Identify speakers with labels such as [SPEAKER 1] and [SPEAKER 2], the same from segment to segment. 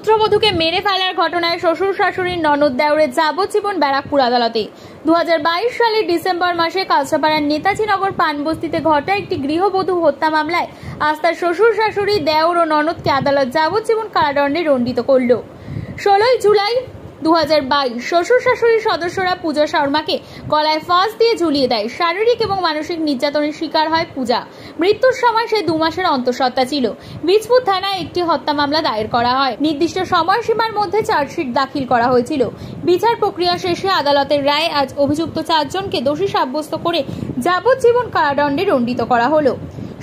[SPEAKER 1] পুত্রবধূকে মেরে ফেলার ঘটনায় শ্বশুর শাশুড়ির ননদ দেওরের যাবজ্জীবন ব্যারাকপুর আদালতে। 2022 সালের ডিসেম্বর মাসে কাঁচরাপাড়ার নেতাজিনগর পানবস্তিতে ঘটা একটি গৃহবধূ হত্যা মামলায় আজ তার শ্বশুর শাশুড়ি দেওর ও ননদকে আদালত যাবজ্জীবন কারাদণ্ডে দণ্ডিত করল। 16 জুলাই 2022 শ্বশুর শাশুড়ির সদস্যরা পূজা শর্মাকে গলায় ফাঁস দিয়ে ঝুলিয়ে দেয়। শারীরিক এবং মানসিক নির্যাতনের শিকার হয় পূজা। মৃত্যুর সময় সে 2 মাসের অন্তঃসত্ত্বা ছিল। বীজপুর থানায় একটি হত্যা মামলা দায়ের করা হয়। নির্দিষ্ট সময়সীমার মধ্যে চার্জশিট দাখিল করা হয়েছিল। বিচার প্রক্রিয়া শেষে আদালতের রায়ে আজ অভিযুক্ত 4 জনকে দোষী সাব্যস্ত করে যাবজ্জীবন কারাদণ্ডে দণ্ডিত করা হলো।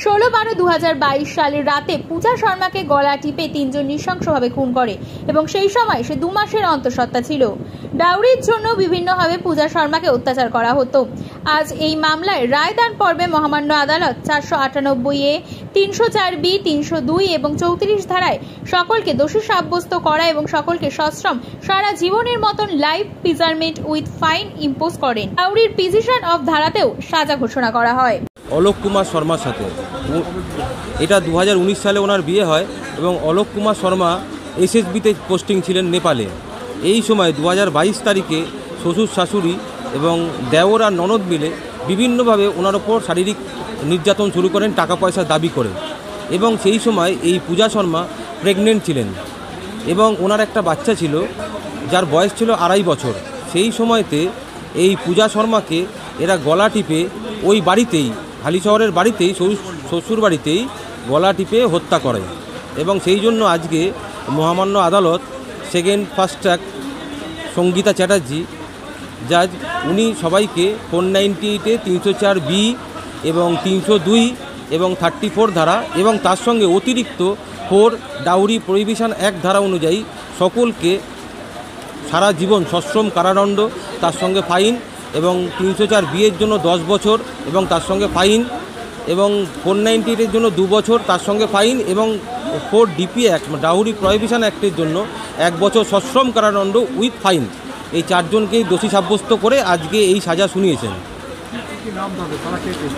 [SPEAKER 1] 16/12/2022 সালের রাতে পূজা শর্মাকে গলা টিপে 3 জন নৃশংসভাবে খুন করে এবং সেই সময় সে 2 মাসের অন্তঃসত্ত্বা ছিল। ডাউরির জন্য বিভিন্নভাবে পূজা শর্মাকে অত্যাচার করা হতো। আজ এই মামলায় রায়দান পর্বে মহামান্য আদালত 498A, 304B, 302 এবং 34 ধারায় সকলকে দোষী সাব্যস্ত করা এবং সকলকে সশ্রম সারা জীবনের মতন লাইফ প্রিজারমেন্ট উইথ ফাইন ইম্পোজ করেন। ডাউরির পিটিশন অফ ধারাতেও সাজা ঘোষণা করা হয়।
[SPEAKER 2] অলোক কুমার শর্মার সাথে এটা 2019 সালে ওনার বিয়ে হয় এবং অলোক কুমার শর্মা এসএসবিতে পোস্টিং ছিলেন নেপালে। এই সময় 2022 তারিখে শ্বশুর শাশুড়ি এবং দেওর আর ননদ মিলে বিভিন্নভাবে ওনার ওপর শারীরিক নির্যাতন শুরু করেন টাকা পয়সা দাবি করে এবং সেই সময় এই পূজা শর্মা প্রেগনেন্ট ছিলেন এবং ওনার একটা বাচ্চা ছিল যার বয়স ছিল 2.5 বছর। সেই সময়তে এই পূজা শর্মাকে এরা গলা টিপে ওই বাড়িতেই হালিশহরের বাড়িতেই শ্বশুর বাড়িতেই গলা টিপে হত্যা করে এবং সেই জন্য আজকে মহামান্য আদালত second fast track Sangeeta Chatterjee জাজ উনি সবাইকে 498-এ 304B এবং 302 এবং 34 ধারা এবং তার সঙ্গে অতিরিক্ত 4 ডাউরি প্রহিবিশন অ্যাক্ট ধারা অনুযায়ী সকলকে সারা জীবন সশ্রম কারাদণ্ড, তার সঙ্গে ফাইন এবং 304B এর জন্য 10 বছর এবং তার সঙ্গে ফাইন এবং 498-এর জন্য 2 বছর তার সঙ্গে ফাইন এবং 4DP অ্যাক্ট ডাউরি প্রহিবিশন অ্যাক্টের জন্য 1 বছর সশ্রম কারাদণ্ড উইথ ফাইন। এই 4 জনকেই দোষী সাব্যস্ত করে আজকে এই সাজা শুনিয়েছেন।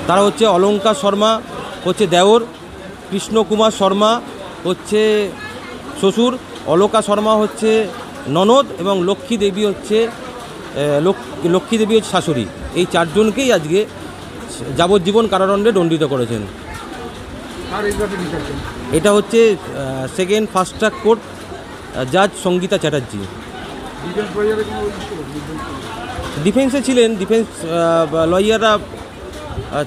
[SPEAKER 2] তারা হচ্ছে অলঙ্কার শর্মা হচ্ছে দেওর, কৃষ্ণ কুমার শর্মা হচ্ছে শ্বশুর, অলকা শর্মা হচ্ছে ননদ এবং লক্ষ্মী দেবী হচ্ছে শাশুড়ি। এই 4 জনকেই আজকে যাবজ্জীবন কারাদণ্ডে দণ্ডিত করেছেন। এটা হচ্ছে সেকেন্ড ফাস্ট ট্র্যাক কোর্ট জাজ সঙ্গীতা চ্যাটার্জি। ডিফেন্সে ছিলেন, ডিফেন্স লয়াররা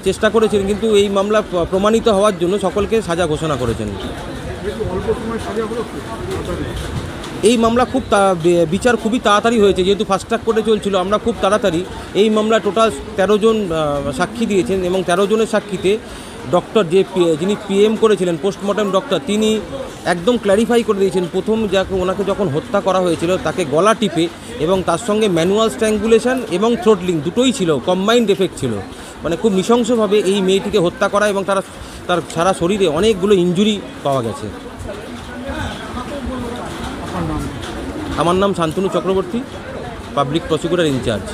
[SPEAKER 2] চেষ্টা করেছিলেন কিন্তু এই মামলা প্রমাণিত হওয়ার জন্য সকলকে সাজা ঘোষণা করেছেন। এই মামলা বিচার খুবই তাড়াতাড়ি হয়েছে, যেহেতু ফাস্ট ট্র্যাক কোর্টে চলছিল। আমরা খুব তাড়াতাড়ি এই মামলা টোটাল 13 জন সাক্ষী দিয়েছেন এবং 13 জনের সাক্ষীতে ডক্টর যিনি PM করেছিলেন পোস্টমর্টম ডক্টর, তিনি একদম ক্ল্যারিফাই করে দিয়েছেন প্রথম ওনাকে যখন হত্যা করা হয়েছিল তাকে গলা টিপে এবং তার সঙ্গে ম্যানুয়াল স্ট্র্যাঙ্গুলেশন এবং থ্রোটলিং দুটোই ছিল, কম্বাইন্ড এফেক্ট ছিল। মানে খুব নৃশংসভাবে এই মেয়েটিকে হত্যা করা এবং তার সারা শরীরে অনেকগুলো ইনজুরি পাওয়া গেছে। আমার নাম Shantanu Chakraborty, public prosecutor in charge.